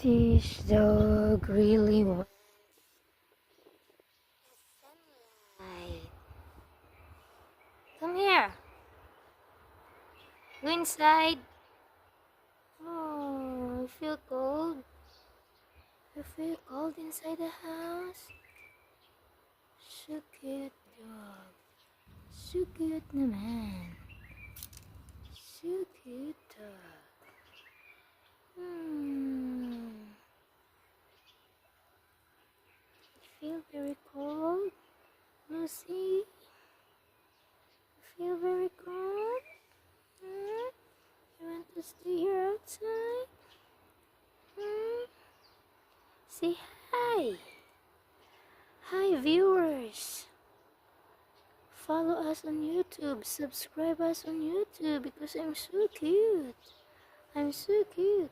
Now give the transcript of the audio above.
This dog really wants sunlight. Come here. Go inside. Oh, you feel cold? You feel cold inside the house? So cute dog. So cute naman. So cute dog. You feel very cold? Lucy? You feel very cold? Hmm? You want to stay here outside? Hmm? Say hi. Hi viewers. Follow us on YouTube. Subscribe us on YouTube because I'm so cute. I'm so cute.